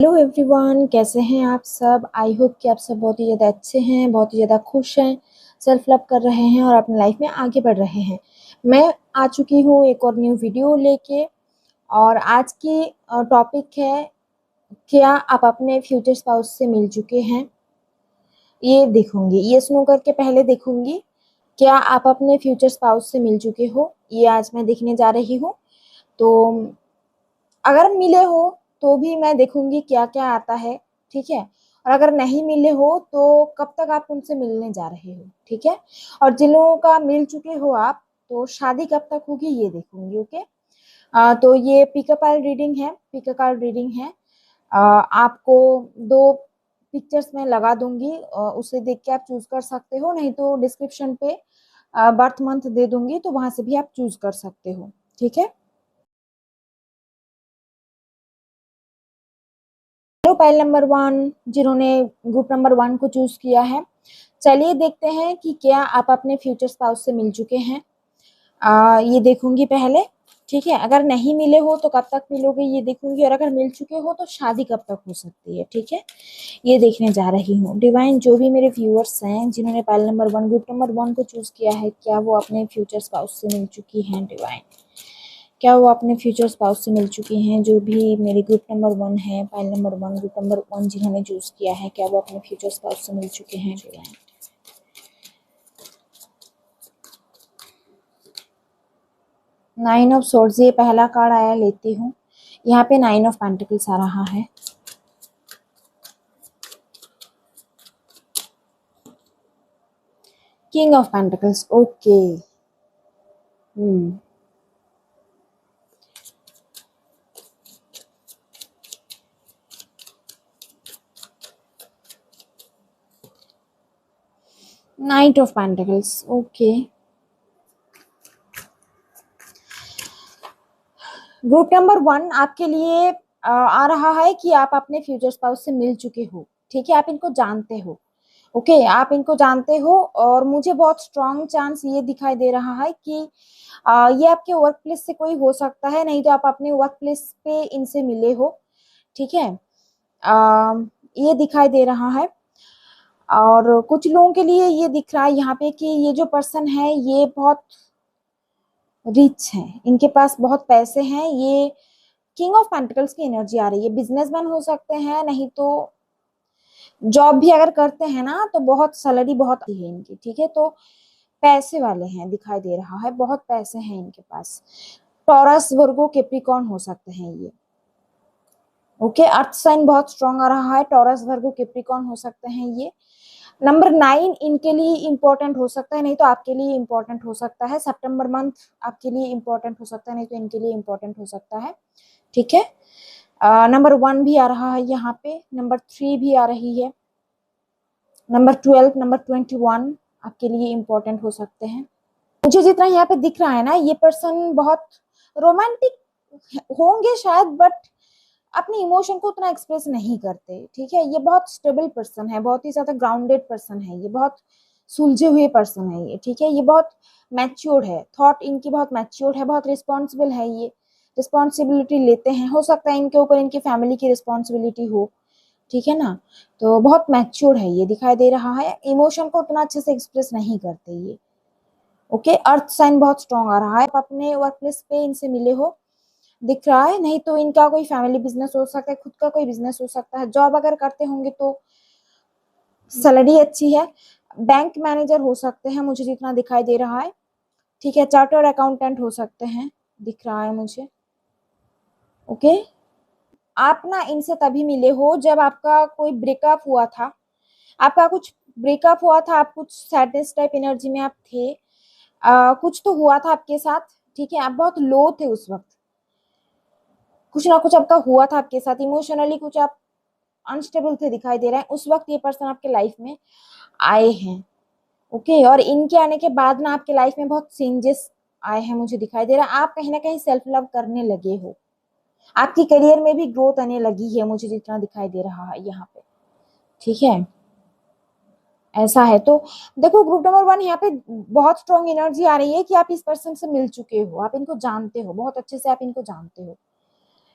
Hello everyone, कैसे हैं आप सब। आई होप कि आप सब बहुत ही ज़्यादा अच्छे हैं, बहुत ही ज़्यादा खुश हैं, सेल्फ लव कर रहे हैं और अपनी लाइफ में आगे बढ़ रहे हैं। मैं आ चुकी हूँ एक और न्यू वीडियो लेके। और आज की टॉपिक है, क्या आप अपने फ्यूचर स्पाउस से मिल चुके हैं। ये देखूंगी, ये सुनो करके पहले देखूंगी, क्या आप अपने फ्यूचर स्पाउस से मिल चुके हो, ये आज मैं देखने जा रही हूँ। तो अगर मिले हो तो भी मैं देखूंगी क्या क्या आता है, ठीक है। और अगर नहीं मिले हो तो कब तक आप उनसे मिलने जा रहे हो, ठीक है। और जिन लोगों का मिल चुके हो आप, तो शादी कब तक होगी ये देखूंगी, ओके। तो ये पिकअप आइल रीडिंग है, पिकअप आइल रीडिंग है। आपको दो पिक्चर्स में लगा दूंगी, उसे देख के आप चूज कर सकते हो, नहीं तो डिस्क्रिप्शन पे बर्थ मंथ दे दूंगी, तो वहां से भी आप चूज कर सकते हो, ठीक है। हेलो पाइल नंबर वन, जिन्होंने ग्रुप नंबर वन को चूज किया है, चलिए देखते हैं कि क्या आप अपने फ्यूचर स्पाउस से मिल चुके हैं। ये देखूंगी पहले, ठीक है। अगर नहीं मिले हो तो कब तक मिलोगे ये देखूंगी, और अगर मिल चुके हो तो शादी कब तक हो सकती है, ठीक है। ये देखने जा रही हूँ। डिवाइन, जो भी मेरे व्यूअर्स हैं जिन्होंने pile number one group number one को चूज किया है, क्या वो अपने फ्यूचर स्पाउस से मिल चुकी हैं। डिवाइन, क्या वो अपने फ्यूचर स्पाउस से मिल चुकी हैं। जो भी मेरे ग्रुप नंबर वन है, file number one, group number one जिन्होंने चूज किया है, क्या वो अपने फ्यूचर स्पाउस से मिल चुके हैं। डिवाइन, नाइन ऑफ सोर्ड्स, ये पहला कार्ड आया, लेती हूँ। यहाँ पे नाइन ऑफ पेंटिकल्स आ रहा है। King of pentacles, okay. Hmm, night of pentacles, okay. Group number one आपके लिए आ रहा है कि आप अपने फ्यूचर स्पाउस से मिल चुके हो, ठीक है। आप इनको जानते हो, ओके। आप इनको जानते हो, और मुझे बहुत स्ट्रॉन्ग चांस ये दिखाई दे रहा है कि ये आपके वर्क प्लेस से कोई हो सकता है, नहीं तो आप अपने वर्क प्लेस पे इनसे मिले हो, ठीक है। आ, ये दिखाई दे रहा है। और कुछ लोगों के लिए ये दिख रहा है यहाँ पे कि ये जो पर्सन है ये बहुत रिच है, इनके पास बहुत पैसे हैं। ये किंग ऑफ पेंटिकल्स की एनर्जी आ रही है। बिजनेसमैन हो सकते हैं, नहीं तो जॉब भी अगर करते हैं ना तो बहुत सैलरी बहुत है इनकी, ठीक है। तो पैसे वाले हैं, दिखाई दे रहा है, बहुत पैसे हैं इनके पास। टॉरस, वर्गो, कैप्रिकॉर्न हो सकते हैं ये, ओके। अर्थ साइन बहुत स्ट्रांग आ रहा है। टॉरस, वर्गो, कैप्रिकॉर्न हो सकते हैं ये। नंबर नाइन इनके लिए इंपॉर्टेंट हो सकता है, नहीं तो आपके लिए इंपॉर्टेंट हो सकता है। सितंबर मंथ आपके लिए इंपॉर्टेंट हो सकता है, नहीं तो इनके लिए इंपॉर्टेंट हो सकता है, ठीक है। नंबर वन भी आ रहा है यहाँ पे, नंबर थ्री भी आ रही है, नंबर 12, नंबर 21 आपके लिए इंपॉर्टेंट हो सकते हैं। मुझे जितना यहाँ पे दिख रहा है ना, ये पर्सन बहुत रोमांटिक होंगे शायद, बट अपने इमोशन को उतना एक्सप्रेस नहीं करते, ठीक है। ये बहुत स्टेबल पर्सन है, बहुत ही ज्यादा ग्राउंडेड पर्सन है, ये बहुत सुलझे हुए पर्सन है ये, ठीक है। ये बहुत मैच्योर्ड है, थॉट इनकी बहुत मैच्योर्ड है, बहुत रिस्पॉन्सिबल है ये, रिस्पॉन्सिबिलिटी लेते हैं। हो सकता है इनके ऊपर इनकी फैमिली की रिस्पॉन्सिबिलिटी हो, ठीक है ना। तो बहुत मैच्योर्ड है ये, दिखाई दे रहा है। इमोशन को उतना अच्छे से एक्सप्रेस नहीं करते ये, ओके। अर्थ साइन बहुत स्ट्रॉन्ग आ रहा है। आप अपने वर्क प्लेस पे इनसे मिले हो, दिख रहा है, नहीं तो इनका कोई फैमिली बिजनेस हो सकता है, खुद का कोई बिजनेस हो सकता है। जॉब अगर करते होंगे तो सैलरी अच्छी है। बैंक मैनेजर हो सकते हैं, मुझे जितना दिखाई दे रहा है, ठीक है। चार्टर्ड अकाउंटेंट हो सकते हैं, दिख रहा है मुझे, ओके। आप ना इनसे तभी मिले हो जब आपका कोई ब्रेकअप हुआ था, आपका कुछ ब्रेकअप हुआ था, आप कुछ सैडनेस टाइप एनर्जी में आप थे। कुछ तो हुआ था आपके साथ, ठीक है। आप बहुत लो थे उस वक्त, कुछ ना कुछ आपका हुआ था आपके साथ, इमोशनली कुछ आप अनस्टेबल थे, दिखाई दे रहा है। उस वक्त ये पर्सन आपके लाइफ में आए हैं, ओके। और इनके आने के बाद ना आपके लाइफ में बहुत चेंजेस आए हैं, मुझे दिखाई दे रहा है। आप कहीं ना कहीं सेल्फ लव करने लगे हो, आपकी करियर में भी ग्रोथ आने लगी है, मुझे जितना दिखाई दे रहा है यहाँ पे, ठीक है। ऐसा है तो देखो, ग्रुप नंबर वन यहाँ पे बहुत स्ट्रॉन्ग एनर्जी आ रही है कि आप इस पर्सन से मिल चुके हो, आप इनको जानते हो बहुत अच्छे से, आप इनको जानते हो,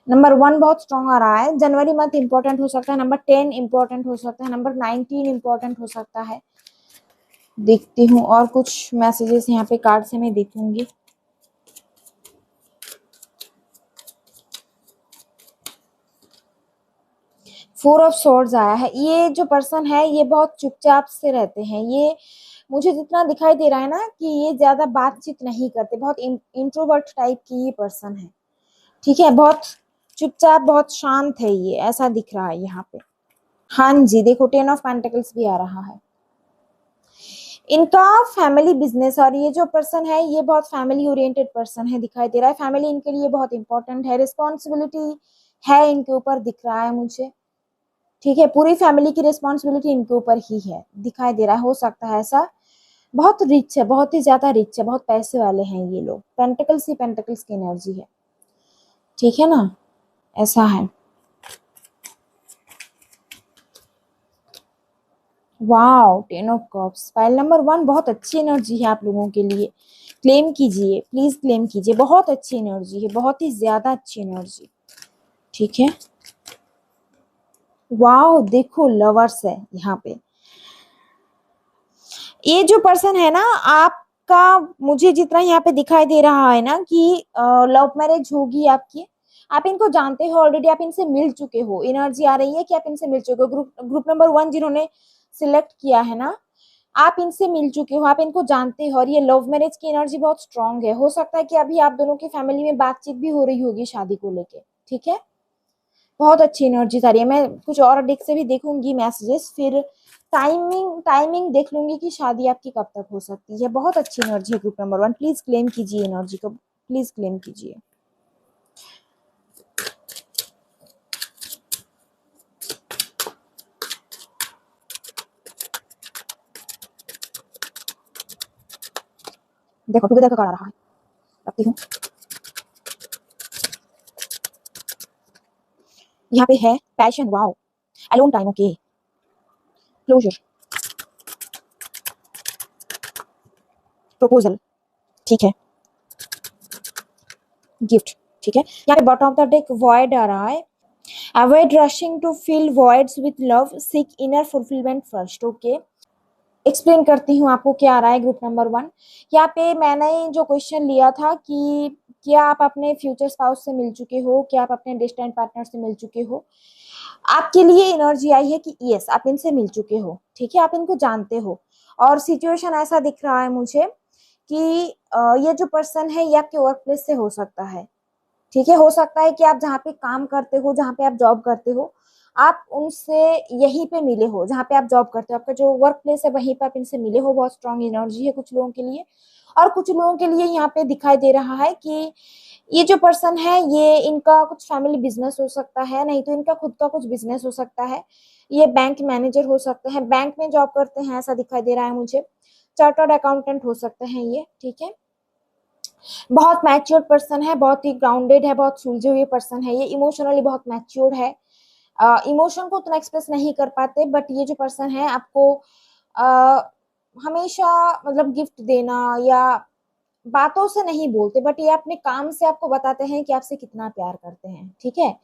नंबर 1 बहुत स्ट्रॉन्ग आ रहा है। जनवरी मंथ इंपॉर्टेंट हो सकता है, नंबर 10 इंपॉर्टेंट हो सकता है, नंबर 19 इंपॉर्टेंट हो सकता है। देखती हूँ और कुछ मैसेजेस यहाँ पे कार्ड से मैं देखूंगी। 4 ऑफ स्वॉर्ड्स आया है। ये जो पर्सन है ये बहुत चुपचाप से रहते हैं। ये मुझे जितना दिखाई दे रहा है ना कि ये ज्यादा बातचीत नहीं करते, बहुत इंट्रोवर्ट टाइप की ये पर्सन है। ठीक है, बहुत चुपचाप, बहुत शांत है ये, ऐसा दिख रहा है यहाँ पे। हाँ जी, देखो 10 ऑफ पेंटिकल्स भी आ रहा है। इनका फैमिली बिजनेस, और ये जो पर्सन है ये बहुत फैमिली ओरिएंटेड पर्सन है दिखाई दे रहा है। फैमिली इनके लिए बहुत इंपॉर्टेंट है, रिस्पॉन्सिबिलिटी है इनके ऊपर दिख रहा है मुझे। ठीक है, पूरी फैमिली की रिस्पॉन्सिबिलिटी इनके ऊपर ही है दिखाई दे रहा है। हो सकता है ऐसा। बहुत रिच है, बहुत ही ज्यादा रिच है, बहुत पैसे वाले हैं ये लोग। पेंटिकल्स ही पेंटिकल्स की एनर्जी है, ठीक है ना, ऐसा है। Wow, 10 of cups, file number 1 बहुत अच्छी एनर्जी है आप लोगों के लिए। क्लेम कीजिए, प्लीज क्लेम कीजिए, बहुत अच्छी एनर्जी है, बहुत ही ज्यादा अच्छी एनर्जी। ठीक है, वाओ देखो लवर्स है यहाँ पे। ये जो पर्सन है ना आपका, मुझे जितना यहाँ पे दिखाई दे रहा है ना कि लव मैरिज होगी आपकी। आप इनको जानते हो ऑलरेडी, आप इनसे मिल चुके हो। एनर्जी आ रही है कि आप इनसे मिल चुके हो। ग्रुप नंबर 1 जिन्होंने सिलेक्ट किया है ना, आप इनसे मिल चुके हो, आप इनको जानते हो, और ये लव मैरिज की एनर्जी बहुत स्ट्रांग है। हो सकता है कि अभी आप दोनों की फैमिली में बातचीत भी हो रही होगी शादी को लेके। ठीक है, बहुत अच्छी एनर्जी आ रही है। मैं कुछ और डिक से भी देखूंगी मैसेजेस, फिर टाइमिंग टाइमिंग देख लूंगी कि शादी आपकी कब तक हो सकती है। बहुत अच्छी एनर्जी है ग्रुप नंबर 1, प्लीज क्लेम कीजिए एनर्जी को, प्लीज क्लेम कीजिए। देखो टुगेदर का कार्ड आ रहा है, रखती हूँ। यहाँ पे है passion, wow, alone time, okay, closure, proposal, ठीक है, गिफ्ट, ठीक है। यहाँ पे bottom of the deck void आ रहा है। Avoid rushing to fill voids with love, seek inner fulfilment first, okay. Explain करती हूँ आपको क्या आ रहा है ग्रुप नंबर 1। यहाँ पे मैंने जो क्वेश्चन लिया था कि क्या आप अपने फ्यूचर स्पाउस से मिल चुके हो, क्या आप अपने डिस्टेंट पार्टनर से मिल चुके हो। आपके लिए एनर्जी आई है कि यस आप इनसे मिल चुके हो। ठीक है, आप इनको जानते हो, और सिचुएशन ऐसा दिख रहा है मुझे कि ये जो पर्सन है ये आपके वर्क प्लेस से हो सकता है। ठीक है, हो सकता है कि आप जहाँ पे काम करते हो, जहाँ पे आप जॉब करते हो, आप उनसे यहीं पे मिले हो। जहाँ पे आप जॉब करते हो, आपका जो वर्क प्लेस है वहीं पे आप इनसे मिले हो। बहुत स्ट्रांग एनर्जी है कुछ लोगों के लिए। और कुछ लोगों के लिए यहाँ पे दिखाई दे रहा है कि ये जो पर्सन है ये इनका कुछ फैमिली बिजनेस हो सकता है, नहीं तो इनका खुद का कुछ बिजनेस हो सकता है। ये बैंक मैनेजर हो सकते हैं, बैंक में जॉब करते हैं ऐसा दिखाई दे रहा है मुझे। चार्टर्ड अकाउंटेंट हो सकते हैं ये। ठीक है, बहुत मैच्योर पर्सन है, बहुत ही ग्राउंडेड है, बहुत सुलझे हुए पर्सन है ये। इमोशनली बहुत मैच्योर है। इमोशन को उतना एक्सप्रेस नहीं कर पाते, बट ये जो पर्सन है आपको आ, हमेशा मतलब गिफ्ट देना या बातों से नहीं बोलते, बट ये अपने काम से आपको बताते हैं कि आपसे कितना प्यार करते हैं। ठीक है,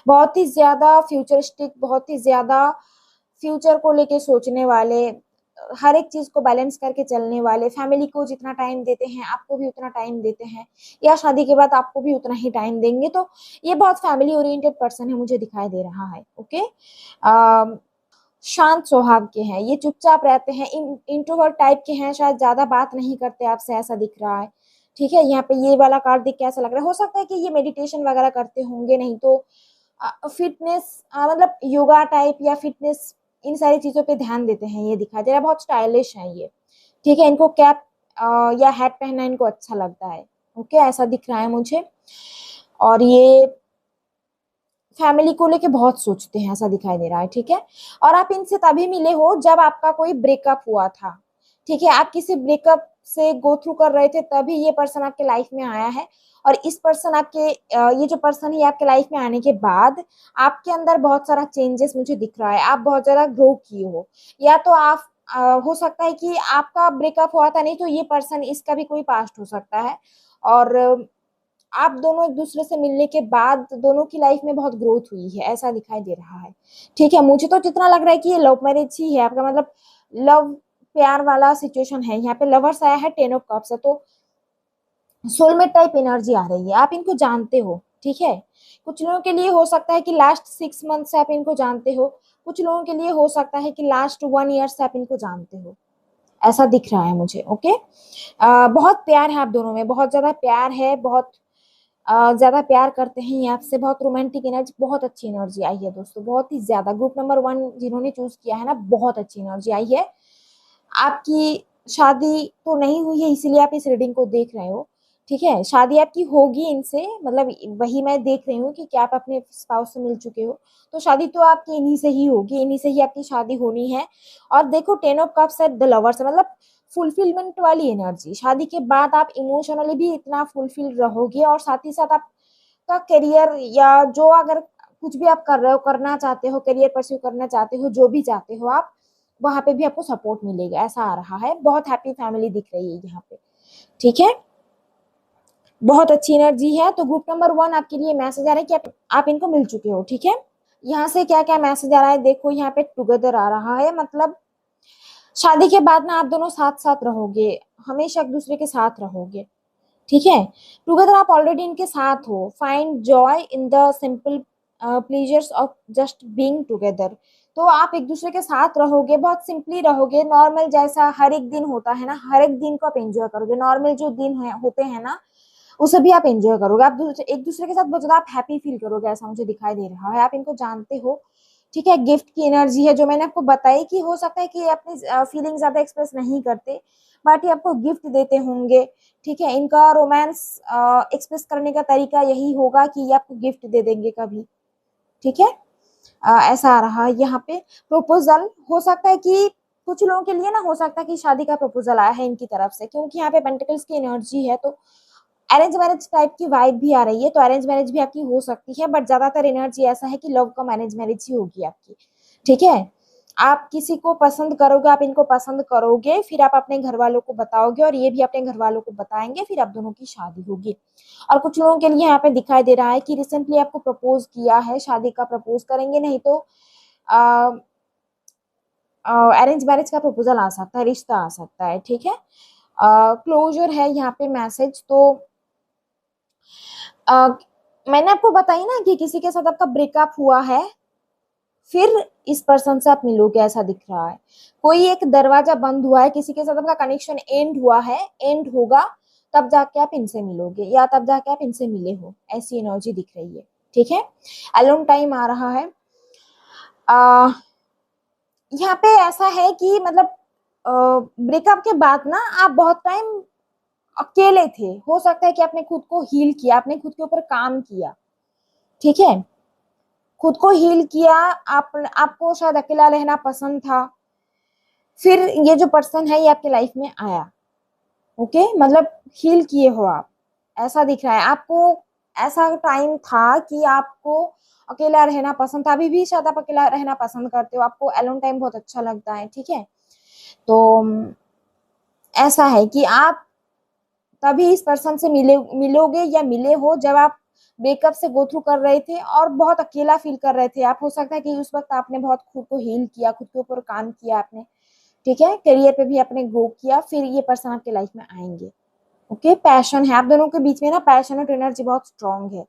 बहुत ही ज्यादा फ्यूचरिस्टिक, बहुत ही ज्यादा फ्यूचर को लेके सोचने वाले, हर एक चीज को बैलेंस करके चलने वाले, फैमिली को जितना टाइम देते हैं आपको भी उतना टाइम देते हैं, या शादी के बाद आपको भी उतना ही टाइम देंगे। तो ये बहुत फैमिली ओरिएंटेड पर्सन है मुझे दिखाई दे रहा है। ओके, शांत स्वभाव के हैं ये, चुपचाप रहते हैं, इंट्रोवर्ट टाइप के हैं, शायद ज्यादा बात नहीं करते आपसे ऐसा दिख रहा है। ठीक है, यहाँ पे ये वाला कार्ड देख के ऐसा लग रहा है, हो सकता है कि ये मेडिटेशन वगैरह करते होंगे, नहीं तो फिटनेस मतलब योगा टाइप या फिटनेस, इन सारी चीजों पे ध्यान देते हैं ये दिखाई दे रहा है। बहुत स्टाइलिश है ये। ठीक है, इनको कैप या हैट पहनना इनको अच्छा लगता है। ओके, ऐसा दिख रहा है मुझे। और ये फैमिली को लेके बहुत सोचते हैं ऐसा दिखाई दे रहा है। ठीक है, और आप इनसे तभी मिले हो जब आपका कोई ब्रेकअप हुआ था। ठीक है, आप किसी ब्रेकअप से गो थ्रू कर रहे थे, तभी ये पर्सन आपके लाइफ में आया है। और इस पर्सन आपके ये जो पर्सन है आपके लाइफ में आने के बाद आपके अंदर बहुत सारा चेंजेस मुझे दिख रहा है। आप बहुत ज्यादा ग्रो किए हो, या तो आप हो सकता है कि आपका ब्रेकअप हुआ था, नहीं तो ये पर्सन, इसका भी कोई पास्ट हो सकता है। और आप दोनों एक दूसरे से मिलने के बाद दोनों की लाइफ में बहुत ग्रोथ हुई है, ऐसा दिखाई दे रहा है। ठीक है, मुझे तो जितना लग रहा है कि ये लव मैरिज ही है आपका, मतलब लव प्यार वाला सिचुएशन है। यहाँ पे लवर्स आया है, 10 ऑफ कप्स है, तो सोलमेट टाइप एनर्जी आ रही है, आप इनको जानते हो। ठीक है, कुछ लोगों के लिए हो सकता है कि लास्ट 6 मंथ से आप इनको जानते हो, कुछ लोगों के लिए हो सकता है कि लास्ट 1 ईयर से आप इनको जानते हो, ऐसा दिख रहा है मुझे। ओके, बहुत प्यार है आप दोनों में, बहुत ज्यादा प्यार है, बहुत ज्यादा प्यार करते हैं ये आपसे, बहुत रोमांटिक एनर्जी, बहुत अच्छी एनर्जी आई है दोस्तों, बहुत ही ज्यादा। ग्रुप नंबर 1 जिन्होंने चूज किया है ना, बहुत अच्छी एनर्जी आई है। आपकी शादी तो नहीं हुई है इसीलिए आप इस रीडिंग को देख रहे हो। ठीक है, शादी आपकी होगी इनसे, मतलब वही मैं देख रही हूँ कि क्या आप अपने स्पाउस से मिल चुके हो, तो शादी तो आपकी इन्हीं से ही होगी, इन्हीं से ही आपकी शादी होनी है। और देखो 10 ऑफ कप्स है, द लवर्स है, मतलब फुलफिलमेंट वाली एनर्जी। शादी के बाद आप इमोशनली भी इतना फुलफिल रहोगे, और साथ ही साथ आपका करियर या जो अगर कुछ भी आप कर रहे हो, करना चाहते हो, करियर परस्यू करना चाहते हो, जो भी चाहते हो आप, वहां पे भी आपको सपोर्ट मिलेगा, ऐसा आ रहा है। बहुत हैप्पी फैमिली दिख रही है यहाँ पे। ठीक है, बहुत अच्छी एनर्जी है। तो ग्रुप नंबर 1 आपके लिए मैसेज आ रहा है कि आप इनको मिल चुके हो। ठीक है, यहाँ से क्या क्या मैसेज आ रहा है देखो, यहाँ पे टुगेदर आ रहा है, मतलब शादी के बाद ना आप दोनों साथ साथ रहोगे, हमेशा एक दूसरे के साथ रहोगे। ठीक है, टुगेदर आप ऑलरेडी इनके साथ हो। Find joy in the simple pleasures of just being together. तो आप एक दूसरे के साथ रहोगे, बहुत सिंपली रहोगे, नॉर्मल जैसा हर एक दिन होता है ना, हर एक दिन को आप एंजॉय करोगे, नॉर्मल जो दिन है होते हैं ना, उसे भी आप एंजॉय करोगे। आप एक दूसरे के साथ बहुत ज्यादा आप हैप्पी फील करोगे, ऐसा मुझे दिखाई दे रहा है। आप इनको जानते हो। ठीक है, गिफ्ट की एनर्जी है जो मैंने आपको बताई, कि हो सकता है कि ये अपनी फीलिंग ज्यादा एक्सप्रेस नहीं करते, बट ये आपको गिफ्ट देते होंगे। ठीक है, इनका रोमांस एक्सप्रेस करने का तरीका यही होगा कि ये आपको गिफ्ट दे देंगे कभी। ठीक है, ऐसा आ रहा है यहाँ पे। प्रपोजल हो सकता है कि कुछ लोगों के लिए ना, हो सकता है कि शादी का प्रपोजल आया है इनकी तरफ से, क्योंकि यहाँ पे पेंटिकल्स की एनर्जी है, तो अरेंज मैरिज टाइप की वाइब भी आ रही है, तो अरेंज मैरिज भी आपकी हो सकती है, बट ज्यादातर एनर्जी ऐसा है कि लव कम अरेंज मैरिज ही होगी आपकी। ठीक है, आप किसी को पसंद करोगे, आप इनको पसंद करोगे, फिर आप अपने घर वालों को बताओगे, और ये भी अपने घर वालों को बताएंगे, फिर आप दोनों की शादी होगी। और कुछ लोगों के लिए यहाँ पे दिखाई दे रहा है कि रिसेंटली आपको प्रपोज किया है, शादी का प्रपोज करेंगे, नहीं तो अरेंज मैरिज का प्रपोजल आ सकता है, रिश्ता आ सकता है। ठीक है, क्लोजर है यहाँ पे मैसेज। तो अ, मैंने आपको बताई ना कि किसी के साथ आपका ब्रेकअप हुआ है, फिर इस पर्सन से आप मिलोगे, ऐसा दिख रहा है। कोई एक दरवाजा बंद हुआ है, किसी के साथ आपका कनेक्शन एंड हुआ है, एंड होगा, तब जाके आप इनसे मिलोगे, या तब जाके आप इनसे मिले हो, ऐसी एनर्जी दिख रही है। ठीक है, अलोन टाइम आ रहा है। आ, यहाँ पे ऐसा है कि मतलब ब्रेकअप के बाद ना आप बहुत टाइम अकेले थे, हो सकता है कि आपने खुद को हील किया, आपने खुद के ऊपर काम किया। ठीक है, खुद को हील किया, आप आपको शायद अकेला रहना पसंद था, फिर ये जो पर्सन है ये आपके लाइफ में आया। ओके, मतलब हील किए हो आप, ऐसा दिख रहा है आपको। ऐसा टाइम था कि आपको अकेला रहना पसंद था, अभी भी शायद आप अकेला रहना पसंद करते हो, आपको एलोन टाइम बहुत अच्छा लगता है। ठीक है, तो ऐसा है कि आप तभी इस पर्सन से मिलोगे या मिले हो जब आप ब्रेकअप से गो थ्रू कर रहे थे और बहुत अकेला फील कर रहे थे आप। हो सकता है कि उस वक्त आपने बहुत खुद को हील किया, खुद के ऊपर काम किया आपने। ठीक है, करियर पे भी आपने ग्रो किया, फिर ये पर्सन आपके लाइफ में आएंगे। ओके, पैशन है आप दोनों के बीच में ना, पैशनेट एनर्जी बहुत स्ट्रांग है।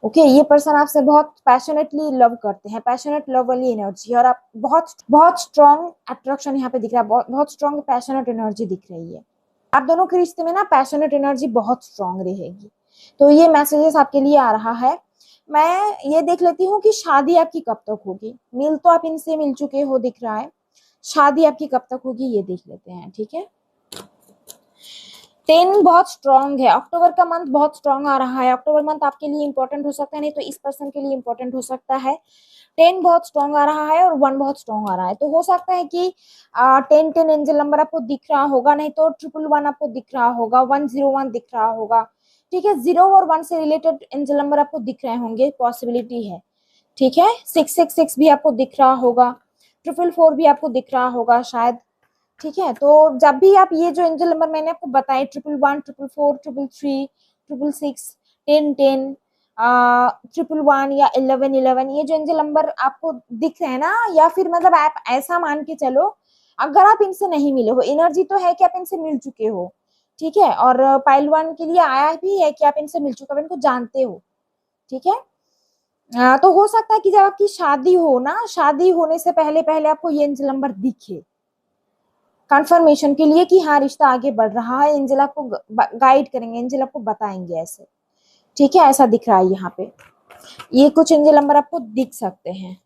ओके, ये पर्सन आपसे बहुत पैशनेटली लव करते हैं, पैशनेट लव वाली एनर्जी, और आप बहुत बहुत स्ट्रांग अट्रैक्शन यहाँ पे दिख रहा है, बहुत बहुत स्ट्रांग पैशनेट एनर्जी दिख रही है। आप दोनों के रिश्ते में ना पैशनेट एनर्जी बहुत स्ट्रांग रहेगी। तो ये मैसेजेस आपके लिए आ रहा है। मैं ये देख लेती हूँ कि शादी आपकी कब तक होगी। मिल तो आप इनसे मिल चुके हो दिख रहा है, शादी आपकी कब तक होगी ये देख लेते हैं। ठीक है, 10 बहुत स्ट्रांग है, अक्टूबर का मंथ बहुत स्ट्रांग आ रहा है। अक्टूबर मंथ आपके लिए इंपॉर्टेंट हो सकता है, नहीं तो इस पर्सन के लिए इंपॉर्टेंट हो सकता है। 10 बहुत स्ट्रांग आ रहा है और 1 बहुत स्ट्रांग आ रहा है, तो हो सकता है कि 10 एंजल नंबर आपको दिख रहा होगा, नहीं तो 111 आपको दिख रहा होगा, 101 दिख रहा होगा। ठीक है, 0 और 1 से रिलेटेड एंजल नंबर आपको दिख रहे होंगे, पॉसिबिलिटी है। ठीक है, 666 भी आपको दिख रहा होगा, 444 भी आपको दिख रहा होगा शायद। ठीक है, तो जब भी आप ये जो एंजल नंबर मैंने आपको बताए, 111, 444, 333, 666, 10 10, 111 या 11 11, ये जो एंजल नंबर आपको दिख रहे हैं ना, या फिर मतलब आप ऐसा मान के चलो, अगर आप इनसे नहीं मिले हो, एनर्जी तो है कि आप इनसे मिल चुके हो, ठीक है। और पाइल 1 के लिए आया भी है कि आप इनसे मिल चुके हो, आप इनको जानते हो, ठीक है। तो हो सकता है कि जब आपकी शादी हो ना, शादी होने से पहले पहले आपको ये एंजल नंबर दिखे, कंफर्मेशन के लिए कि हाँ रिश्ता आगे बढ़ रहा है। एंजल आपको गाइड करेंगे, एंजल आपको बताएंगे ऐसे, ठीक है। ऐसा दिख रहा है यहाँ पे, ये कुछ एंजल नंबर आपको दिख सकते हैं।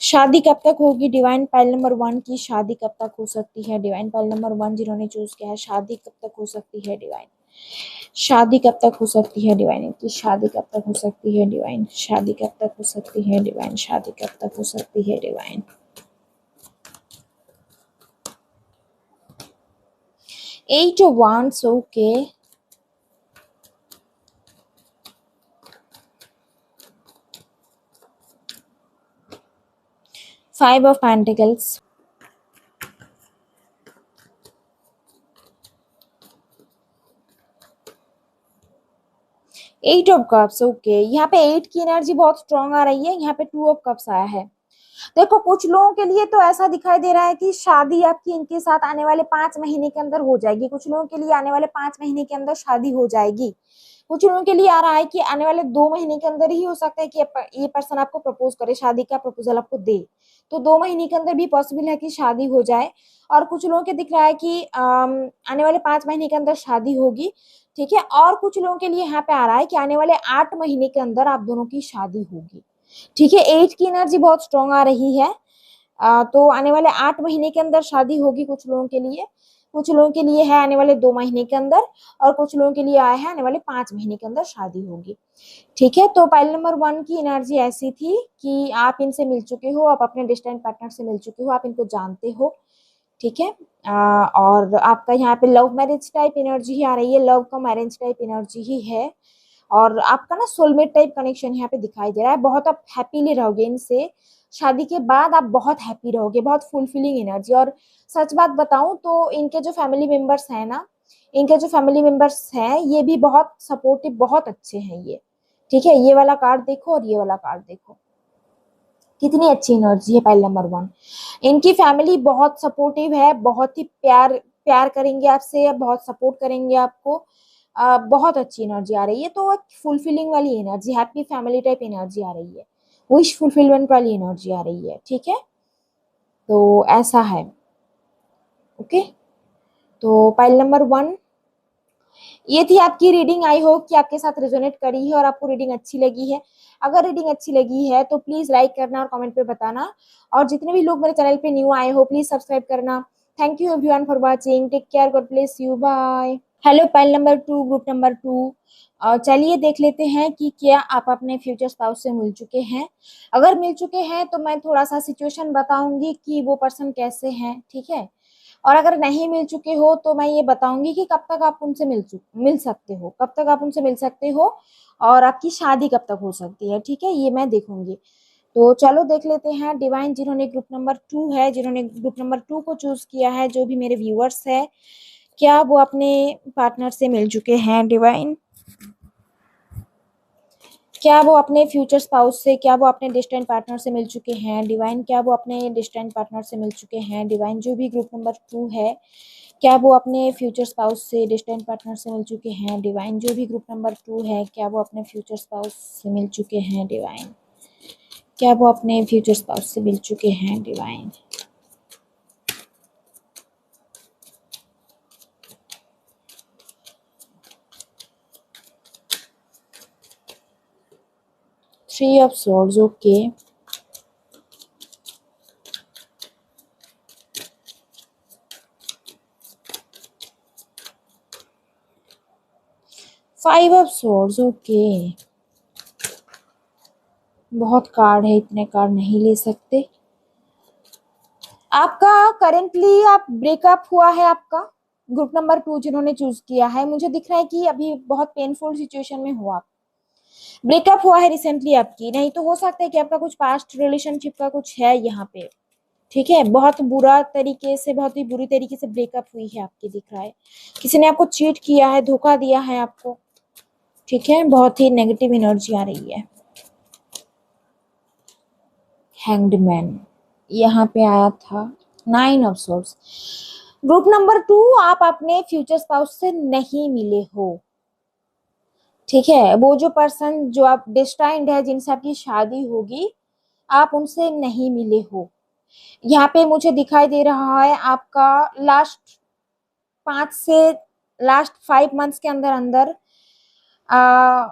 शादी कब तक होगी डिवाइन पाइल नंबर 1 की, शादी कब तक हो सकती है डिवाइन पाइल नंबर 1 जिन्होंने चूज किया है, शादी कब तक हो सकती है डिवाइन, शादी कब तक हो सकती है डिवाइन की, शादी कब तक हो सकती है डिवाइन, शादी कब तक हो सकती है डिवाइन, शादी कब तक हो सकती है divine. 8 of Wands, okay. 5 of Pentacles, 8 of Cups, okay. यहाँ पे 8 की एनर्जी बहुत स्ट्रांग आ रही है, यहाँ पे 2 of Cups आया है। देखो कुछ लोगों के लिए तो ऐसा दिखाई दे रहा है कि शादी आपकी इनके साथ आने वाले 5 महीने के अंदर हो जाएगी, कुछ लोगों के लिए आने वाले 5 महीने के अंदर शादी हो जाएगी, कुछ लोगों के लिए आ रहा है कि आने वाले 2 महीने के अंदर ही हो सकता है कि ये पर्सन आपको प्रपोज करे, शादी का प्रपोजल आपको दे, तो 2 महीने के अंदर भी पॉसिबल है कि शादी हो जाए। और कुछ लोगों के दिख रहा है कि आने वाले 5 महीने के अंदर शादी होगी, ठीक है। और कुछ लोगों के लिए यहाँ पे आ रहा है कि आने वाले 8 महीने के अंदर आप दोनों की शादी होगी, ठीक है। 8 की एनर्जी बहुत स्ट्रांग आ रही है, तो आने वाले 8 महीने के अंदर शादी होगी कुछ लोगों के लिए, कुछ लोगों के लिए है आने वाले 2 महीने के अंदर, और कुछ लोगों के लिए आया है आने वाले 5 महीने के अंदर शादी होगी, ठीक है। तो पाइल नंबर 1 की एनर्जी ऐसी थी कि आप इनसे मिल चुके हो, आप अपने डिस्टेंट पार्टनर से मिल चुके हो, आप इनको जानते हो, ठीक है। और आपका यहाँ पे लव मैरिज टाइप एनर्जी ही आ रही है, लव का मैरिज टाइप एनर्जी ही है, और आपका ना सोलमेट टाइप कनेक्शन यहाँ पे दिखाई दे रहा है। बहुत आप हैप्पीली रहोगे इनसे, शादी के बाद आप बहुत हैप्पी रहोगे, बहुत फुलफिलिंग एनर्जी। और सच बात बताऊं तो इनके जो फैमिली मेंबर्स हैं ना, इनके जो फैमिली मेंबर्स हैं ये भी बहुत सपोर्टिव, बहुत अच्छे हैं ये, ठीक है। ये वाला कार्ड देखो और ये वाला कार्ड देखो, कितनी अच्छी एनर्जी है पाइल नंबर 1। इनकी फैमिली बहुत सपोर्टिव है, बहुत ही प्यार प्यार करेंगे आपसे, बहुत सपोर्ट करेंगे आपको, बहुत अच्छी एनर्जी आ रही है। तो एक फुलफिलिंग वाली energy, happy family type energy आ रही है, विश फुलफिलमेंट वाली एनर्जी आ रही है, ठीक है। तो ऐसा है, ओके। तो पाइल नंबर 1 ये थी आपकी रीडिंग, आई होप कि आपके साथ रेजोनेट करी है और आपको रीडिंग अच्छी लगी है। अगर रीडिंग अच्छी लगी है तो प्लीज लाइक करना और कमेंट पे बताना, और जितने भी लोग मेरे चैनल पे न्यू आए हो प्लीज सब्सक्राइब करना। Thank you everyone for watching, take care, God bless you, bye. Hello pile number 2, group number 2, चलिए देख लेते हैं कि क्या आप अपने फ्यूचर स्पाउस से मिल चुके हैं। अगर मिल चुके हैं तो मैं थोड़ा सा सिचुएशन बताऊंगी कि वो पर्सन कैसे हैं, ठीक है। और अगर नहीं मिल चुके हो तो मैं ये बताऊंगी कि कब तक आप उनसे मिल सकते हो, कब तक आप उनसे मिल सकते हो, और आपकी शादी कब तक हो सकती है, ठीक है, ये मैं देखूंगी। तो चलो देख लेते हैं डिवाइन जिन्होंने ग्रुप नंबर 2 है, जिन्होंने ग्रुप नंबर 2 को चूज किया है, जो भी मेरे व्यूअर्स है, क्या वो अपने पार्टनर से मिल चुके हैं डिवाइन, क्या वो अपने फ्यूचर स्पाउस से, क्या वो अपने डिस्टेंट पार्टनर से मिल चुके हैं डिवाइन, क्या वो अपने डिस्टेंट पार्टनर से मिल चुके हैं डिवाइन, जो भी ग्रुप नंबर 2 है, क्या वो अपने फ्यूचर स्पाउस से डिस्टेंट पार्टनर से मिल चुके हैं डिवाइन, जो भी ग्रुप नंबर 2 है, क्या वो अपने फ्यूचर स्पाउस से मिल चुके हैं डिवाइन, क्या वो अपने फ्यूचर स्पाउस से मिल चुके हैं divine. Three of swords, okay. Five of swords, okay. बहुत कार्ड है, इतने कार्ड नहीं ले सकते। आपका करेंटली आप ब्रेकअप हुआ है, आपका ग्रुप नंबर 2 जिन्होंने चूज किया है, मुझे दिख रहा है कि अभी बहुत पेनफुल सिचुएशन में हो आप, ब्रेकअप हुआ है रिसेंटली आपकी, नहीं तो हो सकता है कि आपका कुछ पास्ट रिलेशनशिप का कुछ है यहाँ पे, ठीक है। बहुत बुरा तरीके से, बहुत ही बुरी तरीके से ब्रेकअप हुई है आपकी, दिख रहा है किसी ने आपको चीट किया है, धोखा दिया है आपको, ठीक है, बहुत ही नेगेटिव एनर्जी आ रही है। हैंग्ड मैन यहाँ पे आया था, 9 ऑफ सोर्ड्स। ग्रुप नंबर 2, आप अपने फ्यूचर स्पाउस से नहीं मिले हो। ठीक है, वो जो पर्सन जो आप डिस्टाइंड है, जिनसे आपकी शादी होगी, आप उनसे नहीं मिले हो। यहाँ पे मुझे दिखाई दे रहा है आपका लास्ट 5 से 5 मंथ्स के अंदर अंदर आ,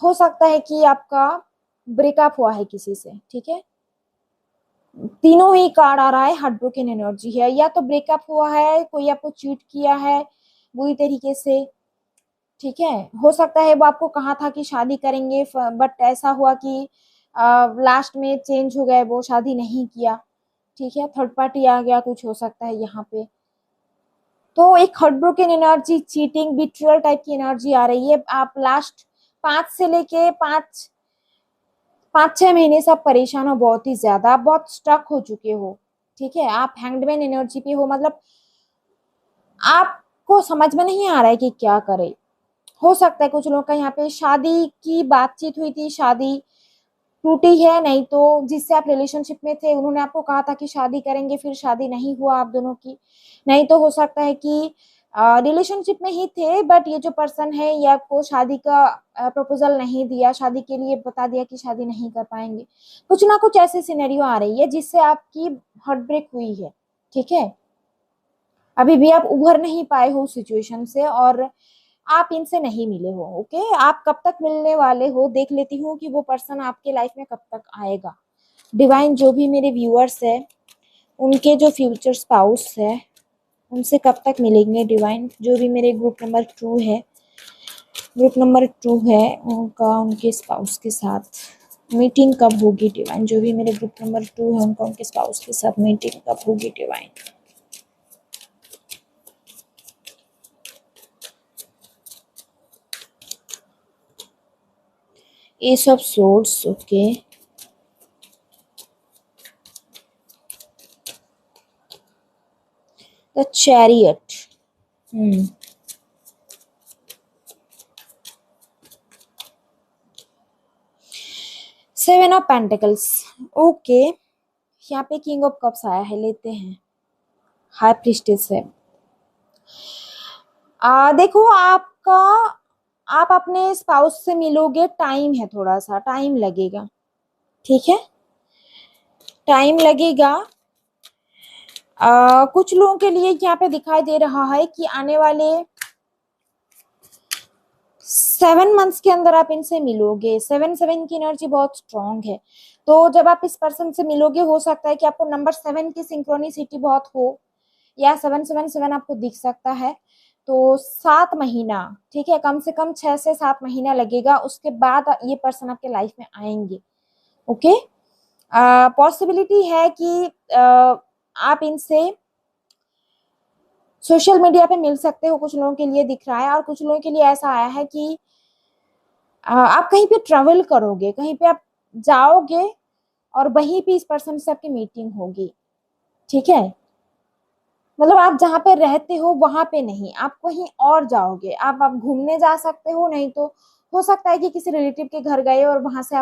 हो सकता है कि आपका ब्रेकअप हुआ है किसी से। ठीक है, तीनों ही कार्ड आ रहा है, हार्ट ब्रोकन एनर्जी है। या तो ब्रेकअप हुआ है, कोई आपको चीट किया है बुरी तरीके से। ठीक है, हो सकता है वो आपको कहा था कि शादी करेंगे, बट ऐसा हुआ कि लास्ट में चेंज हो गए, वो शादी नहीं किया। ठीक है, थर्ड पार्टी आ गया, कुछ हो सकता है यहाँ पे। तो एक heart broken energy, cheating, betrayal type की एनर्जी आ रही है। आप लास्ट 5 से लेके 5 6 महीने से आप परेशान हो, बहुत ही ज्यादा, आप बहुत स्टक हो चुके हो। ठीक है, आप हैंगमैन एनर्जी पे हो, मतलब आपको समझ में नहीं आ रहा है कि क्या करे। हो सकता है कुछ लोगों का यहाँ पे शादी की बातचीत हुई थी, शादी टूटी है, नहीं तो जिससे आप रिलेशनशिप में थे उन्होंने आपको कहा था कि शादी करेंगे, फिर शादी नहीं हुआ आप दोनों की। नहीं तो हो सकता है कि रिलेशनशिप में ही थे, बट ये जो पर्सन है ये आपको शादी का प्रपोजल नहीं दिया, शादी के लिए बता दिया कि शादी नहीं कर पाएंगे। कुछ ना कुछ ऐसी सिनेरियो आ रही है जिससे आपकी हार्ट ब्रेक हुई है। ठीक है, अभी भी आप उभर नहीं पाए हो सिचुएशन से, और आप इनसे नहीं मिले हो। ओके, आप कब तक मिलने वाले हो, देख लेती हूँ कि वो पर्सन आपके लाइफ में कब तक आएगा। डिवाइन, जो भी मेरे व्यूअर्स है, उनके जो फ्यूचर स्पाउस है उनसे कब तक मिलेंगे डिवाइन। जो भी मेरे ग्रुप नंबर 2 है उनका उनके स्पाउस के साथ मीटिंग कब होगी डिवाइन। जो भी मेरे ग्रुप नंबर 2 है उनका उनके स्पाउस के साथ मीटिंग कब होगी divine. S of swords, okay. The chariot, 7 of pentacles, okay. यहाँ पे किंग ऑफ कप्स आया है, लेते हैं। हाई प्रीस्टेस है। देखो आपका, आप अपने स्पाउस से मिलोगे, टाइम है, थोड़ा सा टाइम लगेगा। ठीक है, टाइम लगेगा। कुछ लोगों के लिए यहाँ पे दिखाई दे रहा है कि आने वाले 7 मंथ्स के अंदर आप इनसे मिलोगे। 7 की एनर्जी बहुत स्ट्रांग है। तो जब आप इस पर्सन से मिलोगे, हो सकता है कि आपको नंबर 7 की सिंक्रोनिसिटी बहुत हो, या 777 आपको दिख सकता है। तो 7 महीना, ठीक है, कम से कम 6 से 7 महीना लगेगा, उसके बाद ये पर्सन आपके लाइफ में आएंगे। ओके, पॉसिबिलिटी है कि आप इनसे सोशल मीडिया पे मिल सकते हो, कुछ लोगों के लिए दिख रहा है। और कुछ लोगों के लिए ऐसा आया है कि आप कहीं पे ट्रेवल करोगे, कहीं पे आप जाओगे, और वहीं पे इस पर्सन से आपकी मीटिंग होगी। ठीक है, मतलब आप जहाँ पे रहते हो वहां पे नहीं, आप कहीं और जाओगे। आप घूमने जा सकते हो, नहीं तो हो सकता है कि किसी रिलेटिव के घर गए और वहां से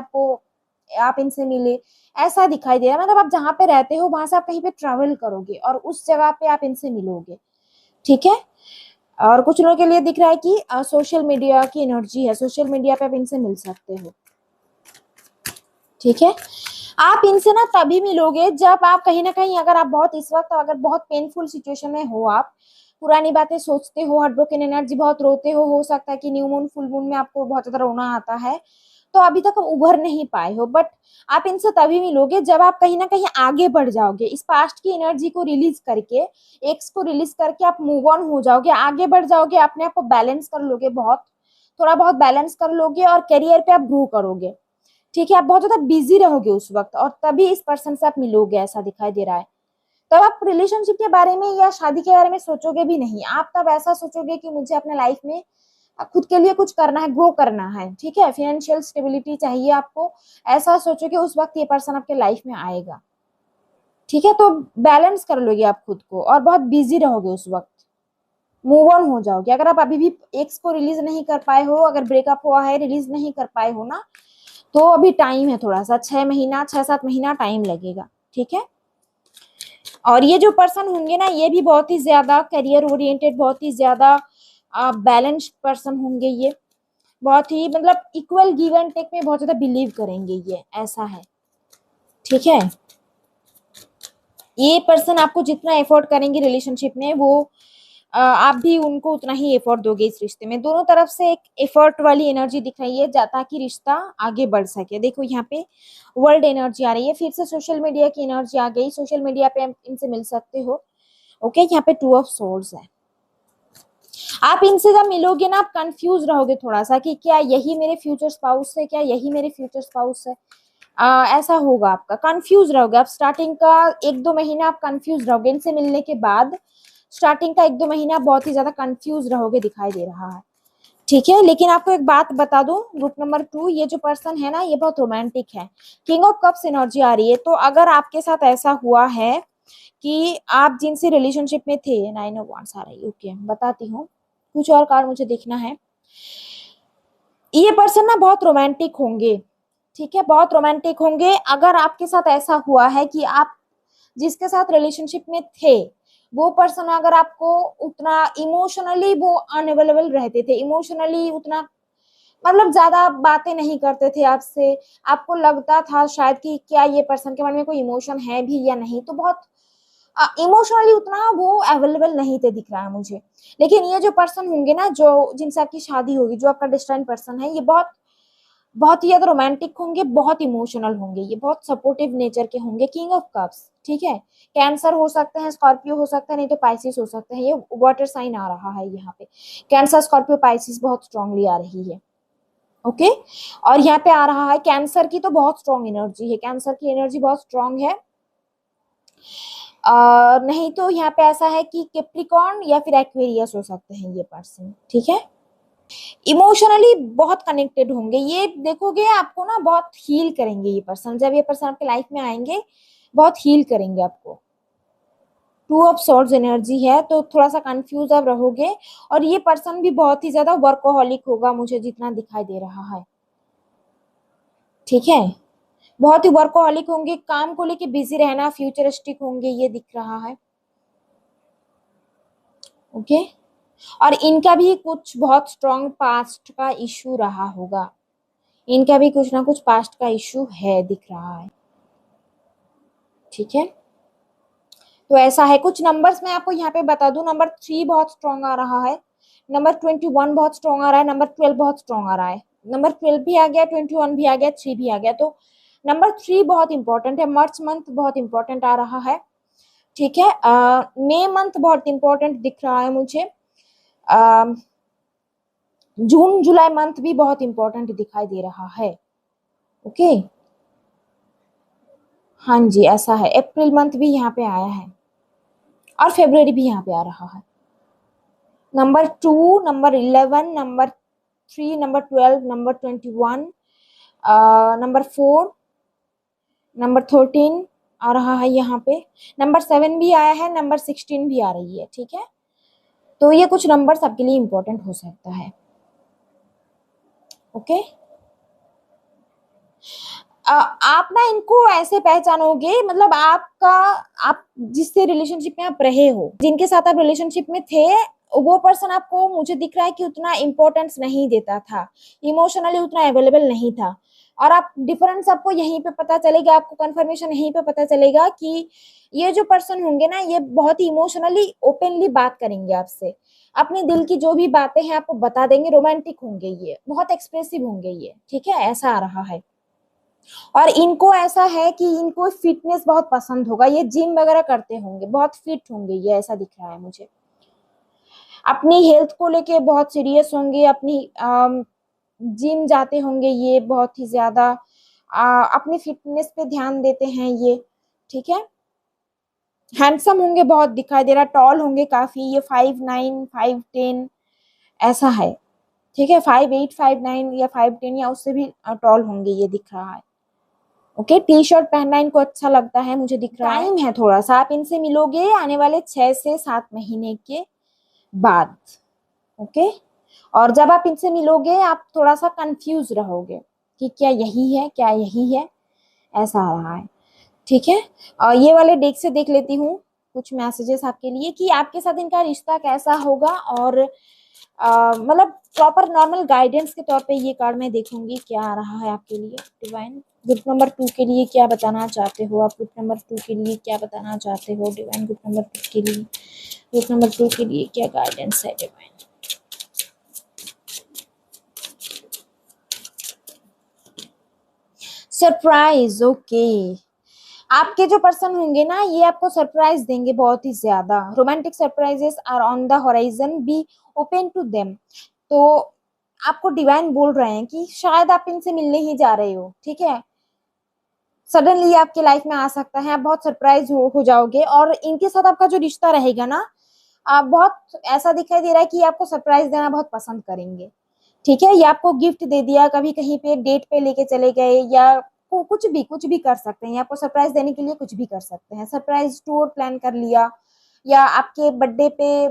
आप इनसे मिले, ऐसा दिखाई दे रहा है। मतलब आप जहाँ पे रहते हो वहां से आप कहीं पे ट्रेवल करोगे और उस जगह पे आप इनसे मिलोगे। ठीक है, और कुछ लोगों के लिए दिख रहा है कि सोशल मीडिया की एनर्जी है, सोशल मीडिया पे आप इनसे मिल सकते हो। ठीक है, आप इनसे ना तभी मिलोगे जब आप कहीं ना कहीं, अगर आप बहुत इस वक्त अगर बहुत पेनफुल सिचुएशन में हो, आप पुरानी बातें सोचते हो, हार्ट ब्रोकन एनर्जी, बहुत रोते हो सकता है कि न्यू मून फुल मून में आपको बहुत ज्यादा रोना आता है, तो अभी तक आप उभर नहीं पाए हो। बट आप इनसे तभी मिलोगे जब आप कहीं ना कहीं आगे बढ़ जाओगे, इस पास्ट की एनर्जी को रिलीज करके, एक्स को रिलीज करके आप मूव ऑन हो जाओगे, आगे बढ़ जाओगे, अपने आप को बैलेंस कर लोगे, बहुत थोड़ा बहुत बैलेंस कर लोगे, और करियर पे आप ग्रो करोगे। ठीक है, आप बहुत ज्यादा बिजी रहोगे उस वक्त, और तभी इस पर्सन से आप मिलोगे, ऐसा दिखाई दे रहा है। तब आप रिलेशनशिप के बारे में या शादी के बारे में सोचोगे भी नहीं, आप तब ऐसा सोचोगे कि मुझे अपने लाइफ में खुद के लिए कुछ करना है, ग्रो करना है। ठीक है, फाइनेंशियल स्टेबिलिटी चाहिए आपको, ऐसा सोचोगे, उस वक्त ये पर्सन आपके लाइफ में आएगा। ठीक है, तो बैलेंस कर लोगे आप खुद को, और बहुत बिजी रहोगे उस वक्त। मूव ऑन हो जाओगे। अगर आप अभी भी एक्स को रिलीज नहीं कर पाए हो, अगर ब्रेकअप हुआ है, रिलीज नहीं कर पाए हो ना, तो अभी टाइम है थोड़ा सा, 6 महीना 6-7 महीना टाइम लगेगा, ठीक है। और ये जो पर्सन होंगे ना, ये भी बहुत ही ज्यादा करियर ओरिएंटेड, बहुत ही ज्यादा बैलेंस्ड पर्सन होंगे। ये बहुत ही मतलब इक्वल गिव एंड टेक में बहुत ज्यादा बिलीव करेंगे, ये ऐसा है, ठीक है। ये पर्सन आपको जितना एफर्ट करेंगे रिलेशनशिप में, वो आप भी उनको उतना ही एफर्ट दोगे इस रिश्ते में। दोनों तरफ से एक एफर्ट वाली एनर्जी दिख रही है, ताकि रिश्ता आगे बढ़ सके। देखो यहाँ पे वर्ल्ड एनर्जी आ रही है, फिर से सोशल मीडिया की एनर्जी आ गई। सोशल मीडिया पे इनसे मिल सकते हो, ओके। यहाँ पे 2 ऑफ सोर्ड्स है। आप इनसे जब मिलोगे ना, आप कंफ्यूज रहोगे थोड़ा सा कि क्या यही मेरे फ्यूचर स्पाउस है, क्या यही मेरे फ्यूचर स्पाउस है। ऐसा होगा, आपका कंफ्यूज रहोगे आप। स्टार्टिंग का 1-2 महीना आप कंफ्यूज रहोगे, इनसे मिलने के बाद स्टार्टिंग का 1-2 महीना बहुत ही ज्यादा कंफ्यूज रहोगे, दिखाई दे रहा है, ठीक है। लेकिन आपको एक बात बता दूं, ग्रुप नंबर 2, ये जो पर्सन है ना, ये बहुत रोमांटिक है। किंग ऑफ कप्स एनर्जी आ रही है। तो अगर आपके साथ ऐसा हुआ है कि आप जिनसे रिलेशनशिप में थे, 9 ऑफ वांड्स आ रही है, ओके, बताती हूँ। कुछ और कार्ड मुझे देखना है। ये पर्सन ना बहुत रोमांटिक होंगे, ठीक है, बहुत रोमांटिक होंगे। अगर आपके साथ ऐसा हुआ है कि आप जिसके साथ रिलेशनशिप में थे, वो पर्सन अगर आपको उतना इमोशनली वो अनअवेलेबल रहते थे, इमोशनली उतना मतलब ज्यादा बातें नहीं करते थे आपसे, आपको लगता था शायद कि क्या ये पर्सन के मन में कोई इमोशन है भी या नहीं, तो बहुत इमोशनली उतना वो अवेलेबल नहीं थे, दिख रहा है मुझे। लेकिन ये जो पर्सन होंगे ना, जो जिनसे आपकी शादी होगी, जो आपका डिस्टेंट पर्सन है, ये बहुत बहुत ही ज्यादा रोमांटिक होंगे, बहुत इमोशनल होंगे, ये बहुत सपोर्टिव नेचर के होंगे। किंग ऑफ कप्स, ठीक है। कैंसर हो सकते हैं, स्कॉर्पियो हो सकता है, नहीं तो पाइसिस हो सकते हैं। ये वाटर साइन आ रहा है यहाँ पे, कैंसर, स्कॉर्पियो, पाइसिस बहुत स्ट्रांगली आ रही है, ओके। और यहाँ पे आ रहा है कैंसर की, तो बहुत स्ट्रॉन्ग एनर्जी है, कैंसर की एनर्जी बहुत स्ट्रॉन्ग है। नहीं तो यहाँ पे ऐसा है कि कैप्रिकॉर्न या फिर एक्वेरियस हो सकते हैं ये पर्सन, ठीक है। इमोशनली बहुत कनेक्टेड होंगे, ये देखोगे आपको ना बहुत हील करेंगे ये पर्सन। जब ये पर्सन आपके लाइफ में आएंगे, बहुत हील करेंगे आपको। 2 ऑफ सॉर्ड्स एनर्जी है, तो थोड़ा सा कंफ्यूज अब रहोगे। और ये पर्सन भी बहुत ही ज्यादा वर्कोहॉलिक होगा, मुझे जितना दिखाई दे रहा है, ठीक है। बहुत ही वर्कोहॉलिक होंगे, काम को लेके बिजी रहना, फ्यूचरिस्टिक होंगे, ये दिख रहा है, ओके। और इनका भी कुछ बहुत स्ट्रॉन्ग पास्ट का इशू रहा होगा, इनका भी कुछ ना कुछ पास्ट का इशू है, दिख रहा है, ठीक है। तो ऐसा है। कुछ नंबर्स मैं आपको यहाँ पे बता दूं, नंबर 3 बहुत स्ट्रॉन्ग आ रहा है, नंबर 21 बहुत स्ट्रॉन्ग आ रहा है, नंबर 12 बहुत स्ट्रॉन्ग आ रहा है। नंबर 12 भी आ गया, 21 भी आ गया, 3 भी आ गया। तो नंबर 3 बहुत इंपॉर्टेंट है। मार्च मंथ बहुत इंपॉर्टेंट आ रहा है, ठीक है। मई मंथ बहुत इंपॉर्टेंट दिख रहा है मुझे। जून जुलाई मंथ भी बहुत इंपॉर्टेंट दिखाई दे रहा है, ओके। हाँ जी, ऐसा है। अप्रैल मंथ भी यहाँ पे आया है, और फेब्रुवरी भी यहाँ पे आ रहा है। Number 2, number 11, number 3, number 12, number 21, number 4, number 13 आ रहा है यहाँ पे। नंबर 7 भी आया है, नंबर 16 भी आ रही है, ठीक है। तो ये कुछ नंबर सबके लिए इंपॉर्टेंट हो सकता है, ओके। आप ना इनको ऐसे पहचानोगे, मतलब आपका, आप जिससे रिलेशनशिप में आप रहे हो, जिनके साथ आप रिलेशनशिप में थे, वो पर्सन आपको मुझे दिख रहा है कि उतना इम्पोर्टेंस नहीं देता था, इमोशनली उतना अवेलेबल नहीं था। और आप डिफरेंस आपको यहीं पे पता चलेगा, आपको कंफर्मेशन यहीं पे पता चलेगा कि ये जो पर्सन होंगे ना, ये बहुत ही इमोशनली ओपनली बात करेंगे आपसे, अपने दिल की जो भी बातें हैं आपको बता देंगे। रोमांटिक होंगे ये, बहुत एक्सप्रेसिव होंगे ये, ठीक है, ऐसा आ रहा है। और इनको ऐसा है कि इनको फिटनेस बहुत पसंद होगा, ये जिम वगैरह करते होंगे, बहुत फिट होंगे ये, ऐसा दिख रहा है मुझे। अपनी हेल्थ को लेके बहुत सीरियस होंगे, अपनी जिम जाते होंगे ये, बहुत ही ज्यादा अपनी फिटनेस पे ध्यान देते हैं ये, ठीक है। हैंडसम होंगे, बहुत दिखाई दे रहा, टॉल होंगे काफी, ये 5'9", 5'10" ऐसा है, ठीक है। 5'8", 5'9" या 5'10" या उससे भी टॉल होंगे, ये दिख रहा है, ओके। टी शर्ट पहनना इनको अच्छा लगता है, मुझे दिख रहा है। टाइम है थोड़ा सा, आप इनसे मिलोगे आने वाले 6 से 7 महीने के बाद। ओके, और जब आप इनसे मिलोगे आप थोड़ा सा कंफ्यूज रहोगे कि क्या यही है, क्या यही है, ऐसा आ रहा है। ठीक है, और ये वाले डेक से देख लेती हूँ कुछ मैसेजेस आपके लिए कि आपके साथ इनका रिश्ता कैसा होगा, और मतलब प्रॉपर नॉर्मल गाइडेंस के तौर पे ये कार्ड मैं देखूंगी क्या आ रहा है आपके लिए। डिवाइन ग्रुप नंबर 2 के लिए क्या बताना चाहते हो आप, ग्रुप नंबर 2 के लिए क्या बताना चाहते हो डिवाइन, ग्रुप नंबर 2 के लिए, ग्रुप नंबर 2 के लिए क्या गाइडेंस है डिवाइन। Surprise, okay. आपके जो पर्सन होंगे ना ये आपको सरप्राइज देंगे बहुत ही ज्यादा। Romantic surprises are on the horizon, be open to them. तो आपको डिवाइन बोल रहे हैं कि शायद आप इनसे मिलने ही जा रहे हो। ठीक है, सडनली आपके लाइफ में आ सकता है, आप बहुत सरप्राइज हो जाओगे, और इनके साथ आपका जो रिश्ता रहेगा ना, आप बहुत ऐसा दिखाई दे रहा है कि आपको सरप्राइज देना बहुत पसंद करेंगे। ठीक है, या आपको गिफ्ट दे दिया, कभी कहीं पे डेट पे लेके चले गए, या कुछ भी कर सकते हैं, आपको सरप्राइज देने के लिए कुछ भी कर सकते हैं। सरप्राइज टूर प्लान कर लिया, या आपके बर्थडे पे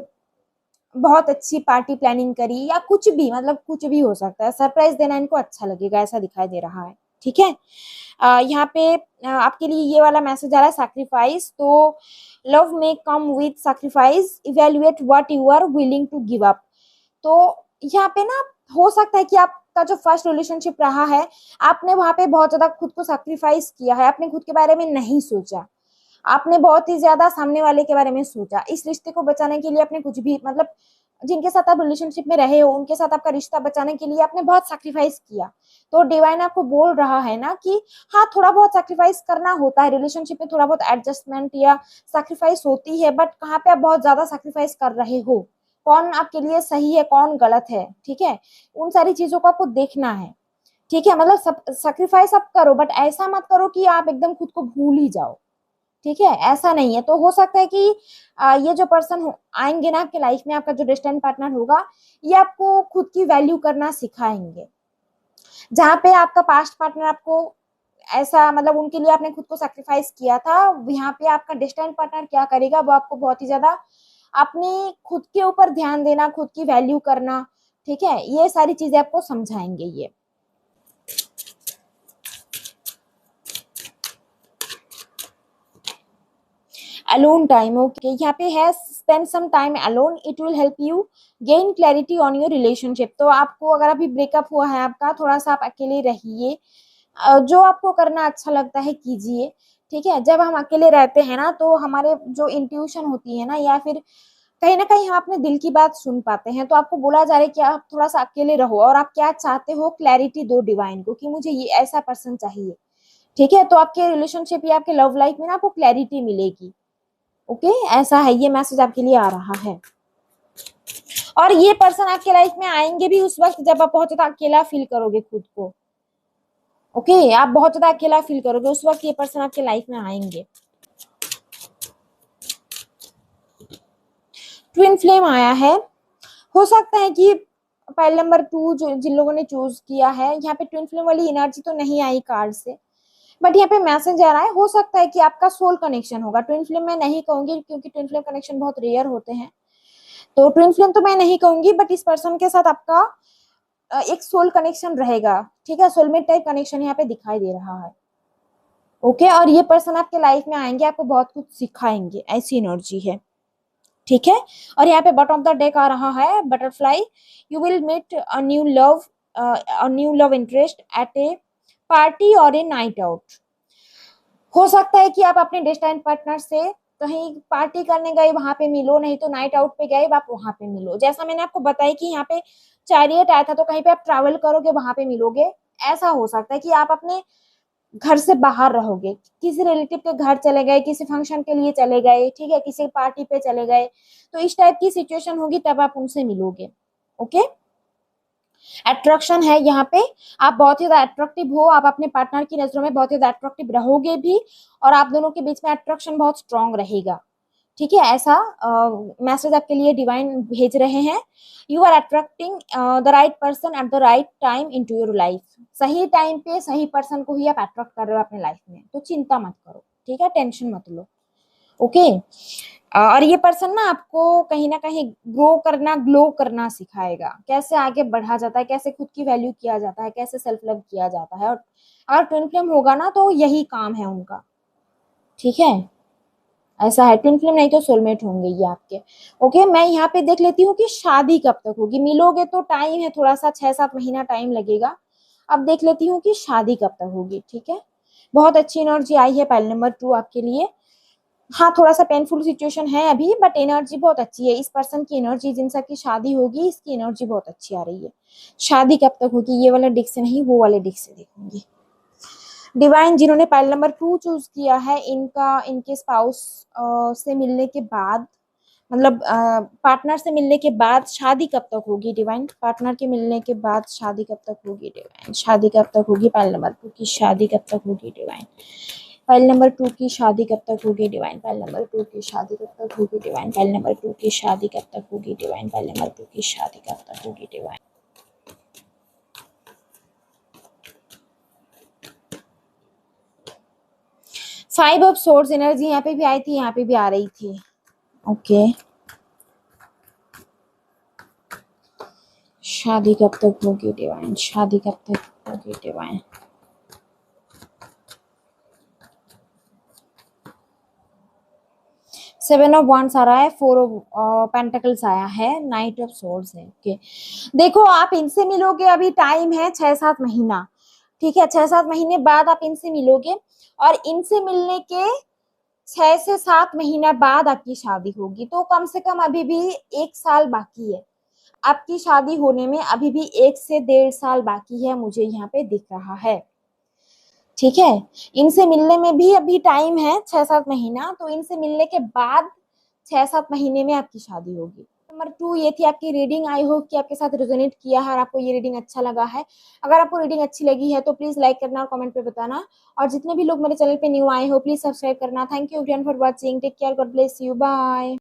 बहुत अच्छी पार्टी प्लानिंग करी, या कुछ भी, मतलब कुछ भी हो सकता है। सरप्राइज देना इनको अच्छा लगेगा, ऐसा दिखाई दे रहा है। ठीक है, यहाँ पे आपके लिए ये वाला मैसेज आ रहा है सैक्रिफाइस। तो लव में come with sacrifice, evaluate what you are willing to give up. तो यहाँ पे ना हो सकता है कि आपका जो फर्स्ट रिलेशनशिप रहा है, आपने वहां पे बहुत ज्यादा खुद को सैक्रिफाइस किया है, आपने खुद के बारे में नहीं सोचा, आपने बहुत ही ज्यादा सामने वाले के बारे में सोचा। इस रिश्ते को बचाने के लिए आपने कुछ भी, मतलब जिनके साथ आप रिलेशनशिप में रहे हो उनके साथ आपका रिश्ता बचाने के लिए आपने बहुत सैक्रिफाइस किया। तो डिवाइन आपको बोल रहा है ना कि हाँ, थोड़ा बहुत सैक्रिफाइस करना होता है रिलेशनशिप में, थोड़ा बहुत एडजस्टमेंट या सैक्रिफाइस होती है, बट कहाँ पे आप बहुत ज्यादा सैक्रिफाइस कर रहे हो, कौन आपके लिए सही है कौन गलत है। ठीक है, उन सारी चीजों को आपको देखना है। ठीक है, मतलब सब सैक्रिफाइस आप करो, बट ऐसा मत करो कि आप एकदम खुद को भूल ही जाओ। ठीक है, ऐसा नहीं है। तो हो सकता है कि ये जो पर्सन आएंगे ना आपके लाइफ में, आपका जो डिस्टेंट पार्टनर होगा, ये आपको खुद की वैल्यू करना सिखाएंगे। जहाँ पे आपका पास्ट पार्टनर आपको ऐसा, मतलब उनके लिए आपने खुद को सैक्रिफाइस किया था, यहाँ पे आपका डिस्टेंट पार्टनर क्या करेगा, वो आपको बहुत ही ज्यादा अपने खुद के ऊपर ध्यान देना, खुद की वैल्यू करना, ठीक है, ये सारी चीजें आपको समझाएंगे ये। अलोन टाइम, ओके, यहाँ पे है spend some time alone, it will help you gain clarity on your relationship. तो आपको अगर अभी ब्रेकअप हुआ है आपका, थोड़ा सा आप अकेले रहिए, जो आपको करना अच्छा लगता है कीजिए। ठीक है, जब हम अकेले रहते हैं ना तो हमारे जो इंट्यूशन होती है ना, या फिर कहीं ना कहीं हम अपने दिल की बात सुन पाते हैं। तो आपको बोला जा रहा है कि आप थोड़ा सा अकेले रहो, और आप क्या चाहते हो क्लैरिटी दो डिवाइन को कि मुझे ये ऐसा पर्सन चाहिए। ठीक है, तो आपके रिलेशनशिप या आपके लव लाइफ में ना आपको क्लैरिटी मिलेगी। ओके, ऐसा है, ये मैसेज आपके लिए आ रहा है। और ये पर्सन आपके लाइफ में आएंगे भी उस वक्त जब आप बहुत ज्यादा अकेला फील करोगे खुद को। ओके, आप बहुत ज्यादा अकेला फील करोगे, उस वक्त ये पर्सन आपके लाइफ में आएंगे। ट्विन फ्लेम आया है। हो सकता है कि फाइल नंबर 2 जो जिन लोगों ने चूज किया है, यहाँ पे ट्विन फ्लेम वाली एनर्जी तो नहीं आई कार्ड से, बट यहाँ पे मैसेज आ रहा है, हो सकता है कि आपका सोल कनेक्शन होगा। ट्विन फ्लेम मैं नहीं कहूंगी क्योंकि ट्विन फ्लेम कनेक्शन बहुत रेयर होते हैं, तो ट्विन फ्लेम तो मैं नहीं कहूंगी, बट इस पर्सन के साथ आपका एक सोल कनेक्शन रहेगा। ठीक है, सोलमेट टाइप कनेक्शन यहाँ पे दिखाई दे रहा है। ओके, और ये पर्सन आपके लाइफ में आएंगे, आपको बहुत कुछ सिखाएंगे, ऐसी एनर्जी है। ठीक है, और यहाँ पे बॉटम ऑफ द डेक आ रहा है butterfly. You will meet a new love interest at a party और ए नाइट आउट। हो सकता है कि आप अपने डेस्टाइन पार्टनर से कहीं पार्टी करने गए, वहां पे मिलो, नहीं तो नाइट आउट पे गए आप वहां पे मिलो। जैसा मैंने आपको बताया कि यहाँ पे चैरियट आया था, तो कहीं पे आप ट्रैवल करोगे वहां पे मिलोगे। ऐसा हो सकता है कि आप अपने घर से बाहर रहोगे, किसी रिलेटिव के घर चले गए, किसी फंक्शन के लिए चले गए, ठीक है, किसी पार्टी पे चले गए, तो इस टाइप की सिचुएशन होगी तब आप उनसे मिलोगे। ओके, अट्रैक्शन है यहाँ पे, आप बहुत ही ज्यादा अट्रैक्टिव हो, आप अपने पार्टनर की नजरों में बहुत ही ज्यादा अट्रैक्टिव रहोगे भी, और आप दोनों के बीच में अट्रैक्शन बहुत स्ट्रांग रहेगा। ठीक है, ऐसा मैसेज आपके लिए डिवाइन भेज रहे हैं। You are attracting the right person at the right time into your life. सही टाइम पे सही पर्सन को ही आप अट्रैक्ट कर रहे हो अपने लाइफ में, तो चिंता मत करो। ठीक है, टेंशन मत लो। ओके, और ये पर्सन ना आपको कहीं ना कहीं ग्रो करना, ग्लो करना सिखाएगा, कैसे आगे बढ़ा जाता है, कैसे खुद की वैल्यू किया जाता है, कैसे सेल्फ लव किया जाता है। और अगर ट्विन फ्लेम होगा ना तो यही काम है उनका, ठीक है। ऐसा है, ट्विन फ्लेम नहीं तो सोलमेट होंगे ये आपके। ओके, मैं यहाँ पे देख लेती हूँ कि शादी कब तक होगी। मिलोगे तो टाइम है थोड़ा सा, 6-7 महीना टाइम लगेगा। अब देख लेती हूँ कि शादी कब तक होगी, ठीक है। बहुत अच्छी एनर्जी आई है पाइल नंबर 2 आपके लिए। हाँ, थोड़ा सा पेनफुल सिचुएशन है अभी, बट एनर्जी बहुत अच्छी है। इस पर्सन की एनर्जी, जिन सबकी शादी होगी, इसकी एनर्जी बहुत अच्छी आ रही है। शादी कब तक होगी, ये वाले डिक से नहीं, वो वाले डिक से देखूंगी। डिवाइन, जिन्होंने पाइल नंबर 2 चूज किया है, इनका इनके स्पाउस से मिलने के बाद, मतलब पार्टनर से मिलने के बाद शादी कब तक होगी डिवाइन। पार्टनर के मिलने के बाद शादी कब तक होगी डिवाइन। शादी कब तक होगी पाइल नंबर 2 की, शादी कब तक होगी डिवाइन। फाइल नंबर 2 की शादी कब तक होगी डिवाइन। फाइल नंबर 2 की शादी कब तक होगी डिवाइन। फाइल नंबर 2 की शादी कब तक होगी डिवाइन। फाइल नंबर 2 की शादी कब तक होगी divine. Five of swords energy यहाँ पे भी आई थी, यहाँ पे भी आ रही थी। ओके, शादी कब तक होगी डिवाइन। शादी कब तक होगी डिवाइन। सेवन ऑफ wands आ रहा है, फोर ऑफ पेंटिकल्स आया है, नाइट ऑफ सोर्ड्स है। ओके, देखो आप इनसे मिलोगे, अभी टाइम है 6-7 महीना, ठीक है। 6-7 महीने बाद आप इनसे मिलोगे, और इनसे मिलने के 6 से 7 महीना बाद आपकी शादी होगी। तो कम से कम अभी भी 1 साल बाकी है। आपकी शादी होने में अभी भी 1 से 1.5 साल बाकी है, मुझे यहाँ पे दिख रहा है, ठीक है। इनसे मिलने में भी अभी टाइम है 6-7 महीना, तो इनसे मिलने के बाद 6-7 महीने में आपकी शादी होगी। नंबर 2 ये थी आपकी रीडिंग। आई होप कि आपके साथ रेजोनेट किया है और आपको ये रीडिंग अच्छा लगा है। अगर आपको रीडिंग अच्छी लगी है तो प्लीज लाइक करना और कमेंट पे बताना। और जितने भी लोग मेरे चैनल पे न्यू आए हो, प्लीज सब्सक्राइब करना। Thank you everyone for watching. Take care, God bless you, bye.